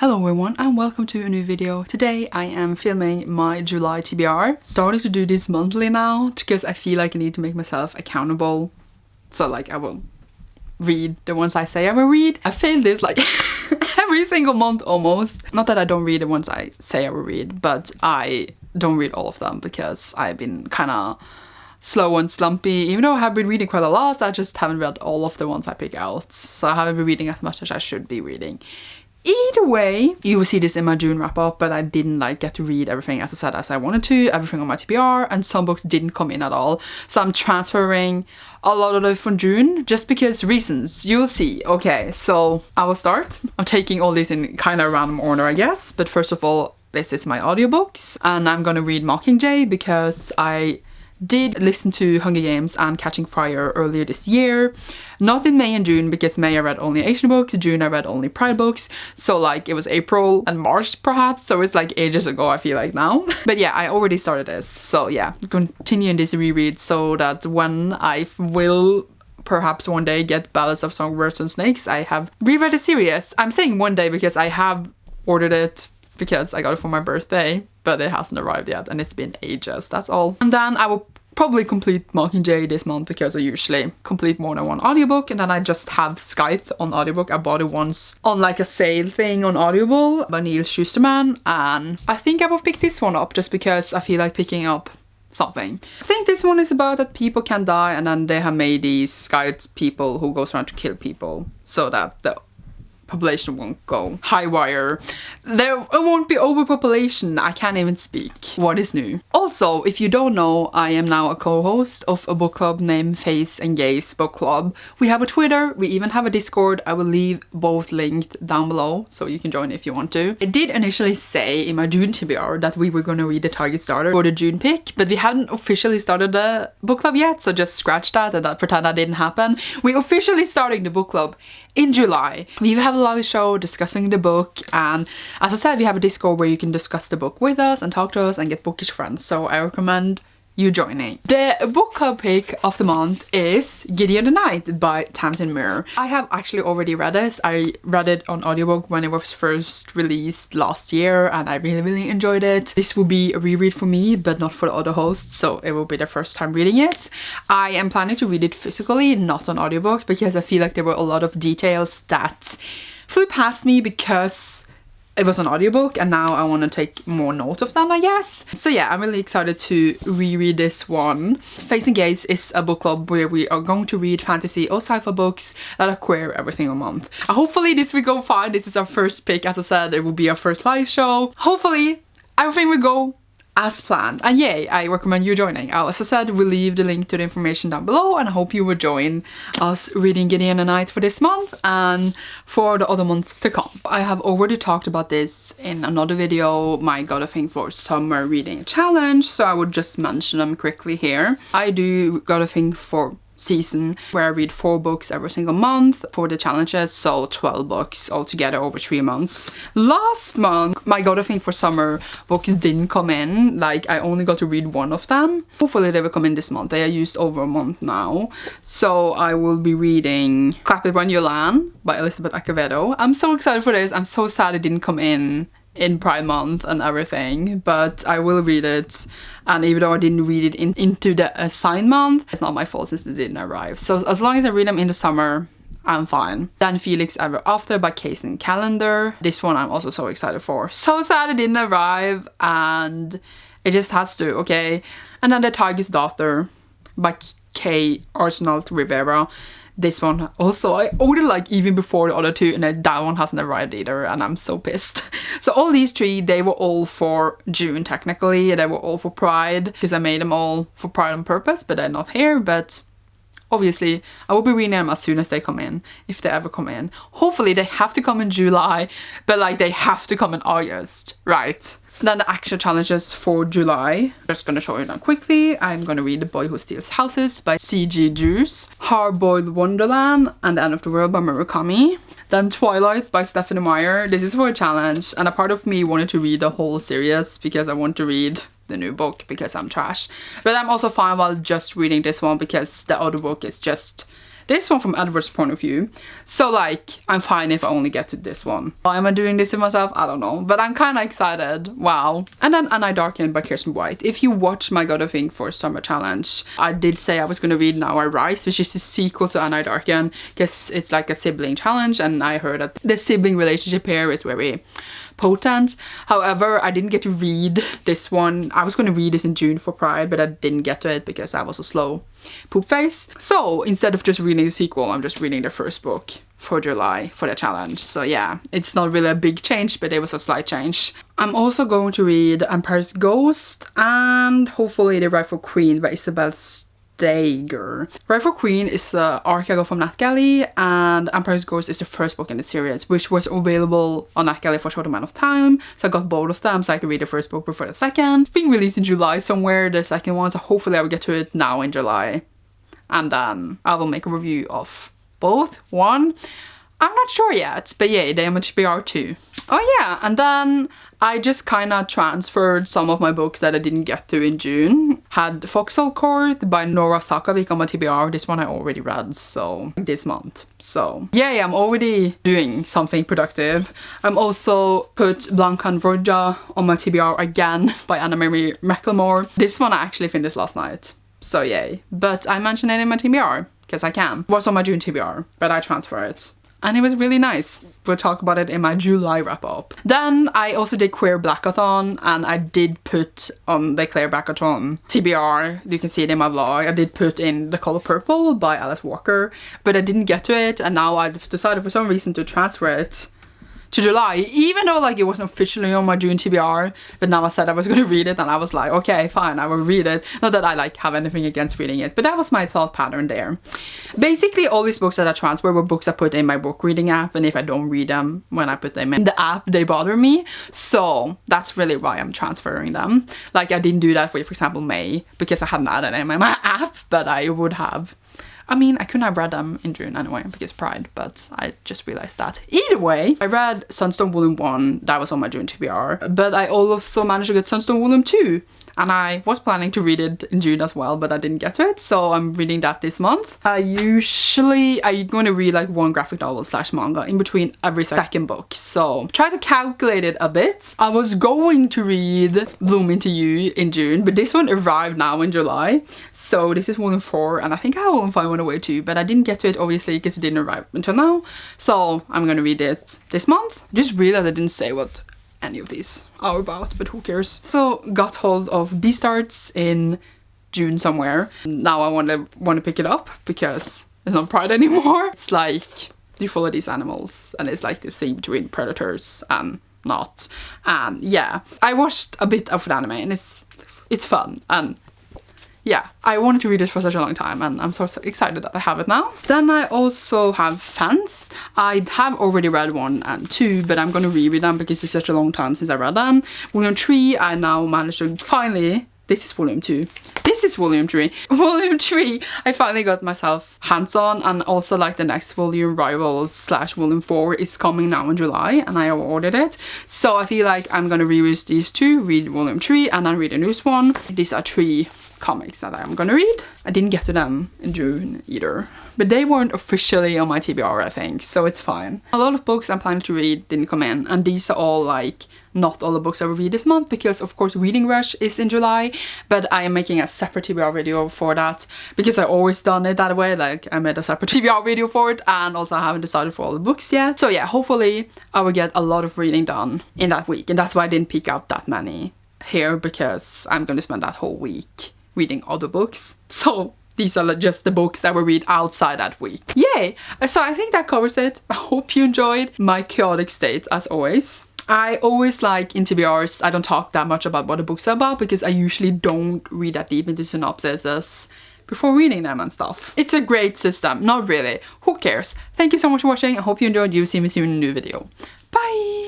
Hello everyone and welcome to a new video. Today I am filming my July TBR. Starting to do this monthly now because I feel like I need to make myself accountable. So like I will read the ones I say I will read. I failed this like every single month almost. Not that I don't read the ones I say I will read, but I don't read all of them because I've been kind of slow and slumpy. Even though I have been reading quite a lot, I just haven't read all of the ones I pick out. So I haven't been reading as much as I should be reading. Either way, you will see this in my June wrap up, but I didn't like get to read everything as I said as I wanted to, everything on my TBR, and some books didn't come in at all. So I'm transferring a lot of it from June just because reasons. You'll see. Okay, so I will start. I'm taking all these in kind of random order, I guess. But first of all, this is my audiobooks, and I'm gonna read Mockingjay because I did listen to Hunger Games and Catching Fire earlier this year. Not in May and June because May I read only Asian books, June I read only Pride books. So like it was April and March perhaps, so it's like ages ago I feel like now. But yeah, I already started this. So yeah, continuing this reread so that when I will perhaps one day get Ballads of Songbirds and Snakes, I have reread the series. I'm saying one day because I have ordered it because I got it for my birthday, but it hasn't arrived yet and it's been ages, that's all. And then I will probably complete Mockingjay this month because I usually complete more than one audiobook, and then I just have Scythe on audiobook. I bought it once on like a sale thing on Audible by Neil Schusterman, and I think I will pick this one up just because I feel like picking up something. I think this one is about that people can die and then they have made these Scythe people who goes around to kill people so that the population won't go haywire. There won't be overpopulation. I can't even speak. What is new? Also, if you don't know, I am now a co-host of a book club named Faes and Gaze Book Club. We have a Twitter, we even have a Discord. I will leave both linked down below so you can join if you want to. I did initially say in my June TBR that we were going to read the Target Starter for the June pick, but we hadn't officially started the book club yet, so just scratch that and pretend that didn't happen. We're officially starting the book club in July. We have a live show discussing the book, and as I said, we have a Discord where you can discuss the book with us and talk to us and get bookish friends, so I recommend you joining. The book club pick of the month is Gideon the Knight by Tamsin Muir. I have actually already read this. I read it on audiobook when it was first released last year and I really enjoyed it. This will be a reread for me but not for the other hosts, so it will be the first time reading it. I am planning to read it physically, not on audiobook, because I feel like there were a lot of details that flew past me because it was an audiobook and now I want to take more note of them, I guess. So yeah, I'm really excited to reread this one. Faes and Gaze is a book club where we are going to read fantasy or sci-fi books that are queer every single month. Hopefully this will go fine. This is our first pick. As I said, it will be our first live show. Hopefully everything will go as planned, and yay, I recommend you joining. As I said, we'll leave the link to the information down below, and I hope you will join us reading Gideon the Knight for this month and for the other months to come. I have already talked about this in another video, my Got a Thing for Summer Reading Challenge, so I would just mention them quickly here. I do Got a Thing for season where I read 4 books every single month for the challenges, so 12 books altogether over 3 months. Last month my Got a Thing for Summer books didn't come in, like I only got to read 1 of them. Hopefully they will come in this month. They are used over a month now, so I will be reading Clap It When You Land by Elizabeth Acevedo. I'm so excited for this. I'm so sad it didn't come in Pride Month and everything, but I will read it, and even though I didn't read it into the assigned month, it's not my fault since they didn't arrive. So as long as I read them in the summer, I'm fine. Then Felix Ever After by Kaysen Calendar. This one I'm also so excited for. So sad it didn't arrive, and it just has to, okay? And then The Tiger's Daughter by Kay Arsenault Rivera. This one also, I ordered like even before the other 2, and that one hasn't arrived either, and I'm so pissed. So all these 3, they were all for June technically. They were all for Pride because I made them all for Pride on purpose, but they're not here. But obviously I will be reading them as soon as they come in, if they ever come in. Hopefully they have to come in July, but like they have to come in August, right? Then the actual challenges for July. Just gonna show you them quickly. I'm gonna read The Boy Who Steals Houses by C.G. Juice, Hard-Boiled Wonderland and The End of the World by Murakami. Then Twilight by Stephanie Meyer. This is for a challenge, and a part of me wanted to read the whole series because I want to read the new book because I'm trash. But I'm also fine while just reading this one because the other book is just this one from Edward's point of view. So like, I'm fine if I only get to this one. Why am I doing this to myself? I don't know, but I'm kind of excited. Wow. And then And I Darken by Kirsten White. If you watch my God of Ink for Summer Challenge, I did say I was going to read Now I Rise, which is the sequel to And I Darken, because it's like a sibling challenge, and I heard that the sibling relationship here is very potent. However, I didn't get to read this one. I was going to read this in June for Pride, but I didn't get to it because I was a slow poop face. So instead of just reading the sequel, I'm just reading the first book for July for the challenge. So yeah, it's not really a big change, but it was a slight change. I'm also going to read Empire's Ghost and hopefully The Rightful Queen by Isabel Steger. Rightful Queen is the arc I got from NetGalley, and Empire's Ghost is the first book in the series, which was available on NetGalley for a short amount of time. So I got both of them so I could read the first book before the second. It's being released in July somewhere, the second one, so hopefully I will get to it now in July. And then I will make a review of both. One, I'm not sure yet, but yeah, they are on TBR too. Oh yeah, and then I just kind of transferred some of my books that I didn't get to in June. Had Foxhole Court by Nora Sakavik on my TBR. This one I already read, so this month. So yeah, I'm already doing something productive. I'm also put Blanca and Roja on my TBR again by Anna Marie McLemore. This one I actually finished last night, so yay. But I mentioned it in my TBR because I can. It was on my June TBR, but I transferred it. And it was really nice. We'll talk about it in my July wrap-up. Then I also did Queer Blackathon, and I did put on the Queer Blackathon TBR, you can see it in my vlog, I did put in The Color Purple by Alice Walker, but I didn't get to it, and now I've decided for some reason to transfer it to July, even though like it wasn't officially on my June TBR, but now I said I was going to read it, and I was like, okay, fine, I will read it. Not that I like have anything against reading it, but that was my thought pattern there. Basically, all these books that I transferred were books I put in my book reading app, and if I don't read them when I put them in the app, they bother me. So that's really why I'm transferring them. Like I didn't do that for example, May, because I hadn't added them in my app, but I would have. I mean, I couldn't have read them in June anyway because Pride, but I just realized that. Either way, I read Sunstone Volume 1, that was on my June TBR, but I also managed to get Sunstone Volume 2, and I was planning to read it in June as well, but I didn't get to it, so I'm reading that this month. I'm going to read like one graphic novel / manga in between every second book, so try to calculate it a bit. I was going to read Bloom Into You in June, but this one arrived now in July, so this is Volume 4, and I think I have Volume 5 on the way too, but I didn't get to it obviously because it didn't arrive until now, so I'm gonna read this month. Just realized I didn't say what any of these are about, but who cares. So got hold of Beastarts in June somewhere. Now I want to pick it up because it's not Pride anymore. It's like you follow these animals, and it's like this thing between predators and not. And yeah, I watched a bit of the anime, and it's fun, and yeah, I wanted to read it for such a long time, and I'm so excited that I have it now. Then I also have Faes. I have already read 1 and 2, but I'm gonna reread them because it's such a long time since I read them. Volume 3, I now managed to finally, this is Volume 2. This is Volume 3. Volume 3, I finally got myself hands on, and also like the next volume, Rivals / Volume 4 is coming now in July, and I ordered it. So I feel like I'm gonna reread these two, read Volume 3, and then read the newest one. These are 3 comics that I'm gonna read. I didn't get to them in June either, but they weren't officially on my TBR, I think, so it's fine. A lot of books I'm planning to read didn't come in, and these are all like not all the books I will read this month because of course Reading Rush is in July, but I am making a separate TBR video for that because I always done it that way. Like I made a separate TBR video for it, and also I haven't decided for all the books yet. So yeah, hopefully I will get a lot of reading done in that week, and that's why I didn't pick out that many here, because I'm gonna spend that whole week reading other books. So these are just the books that will read outside that week. Yay! So I think that covers it. I hope you enjoyed my chaotic state as always. I always like in TBRs, I don't talk that much about what the books are about because I usually don't read that deep into synopsises before reading them and stuff. It's a great system. Not really. Who cares? Thank you so much for watching. I hope you enjoyed. You see me soon in a new video. Bye!